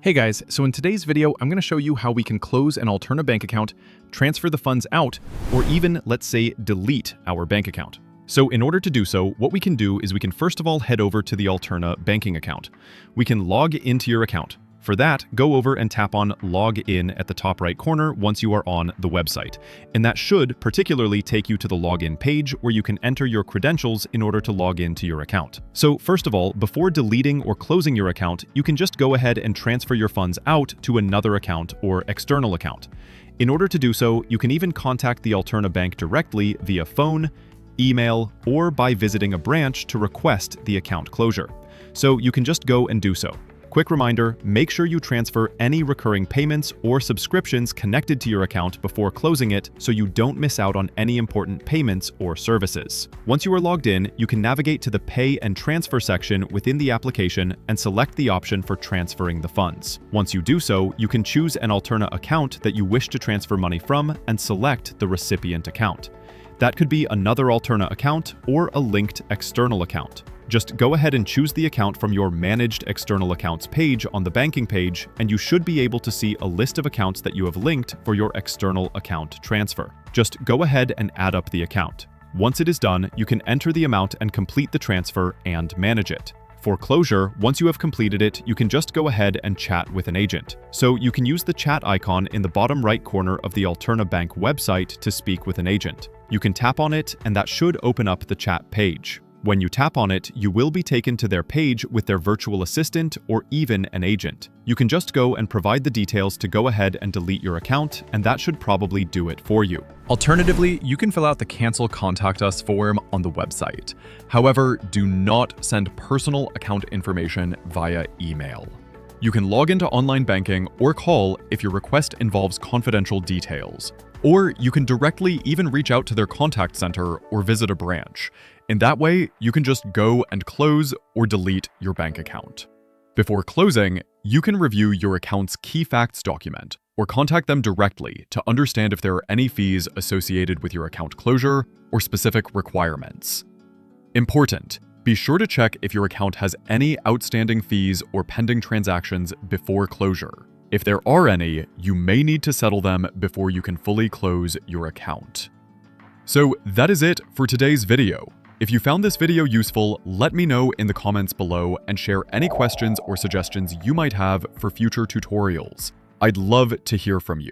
Hey guys, so in today's video, I'm going to show you how we can close an Alterna bank account, transfer the funds out, or even, let's say, delete our bank account. So in order to do so, what we can do is we can first of all head over to the Alterna banking account. We can log into your account. For that, go over and tap on Log In at the top right corner once you are on the website. And that should particularly take you to the login page where you can enter your credentials in order to log into your account. So first of all, before deleting or closing your account, you can just go ahead and transfer your funds out to another account or external account. In order to do so, you can even contact the Alterna Bank directly via phone, email, or by visiting a branch to request the account closure. So you can just go and do so. Quick reminder, make sure you transfer any recurring payments or subscriptions connected to your account before closing it so you don't miss out on any important payments or services. Once you are logged in, you can navigate to the Pay and Transfer section within the application and select the option for transferring the funds. Once you do so, you can choose an Alterna account that you wish to transfer money from and select the recipient account. That could be another Alterna account or a linked external account. Just go ahead and choose the account from your Managed External Accounts page on the banking page, and you should be able to see a list of accounts that you have linked for your external account transfer. Just go ahead and add up the account. Once it is done, you can enter the amount and complete the transfer and manage it. For closure, once you have completed it, you can just go ahead and chat with an agent. So you can use the chat icon in the bottom right corner of the Alterna Bank website to speak with an agent. You can tap on it, and that should open up the chat page. When you tap on it, you will be taken to their page with their virtual assistant or even an agent. You can just go and provide the details to go ahead and delete your account, and that should probably do it for you. Alternatively, you can fill out the Cancel Contact Us form on the website. However, do not send personal account information via email. You can log into online banking or call if your request involves confidential details. Or you can directly even reach out to their contact center or visit a branch. In that way, you can just go and close or delete your bank account. Before closing, you can review your account's key facts document or contact them directly to understand if there are any fees associated with your account closure or specific requirements. Important: be sure to check if your account has any outstanding fees or pending transactions before closure. If there are any, you may need to settle them before you can fully close your account. So that is it for today's video. If you found this video useful, let me know in the comments below and share any questions or suggestions you might have for future tutorials. I'd love to hear from you.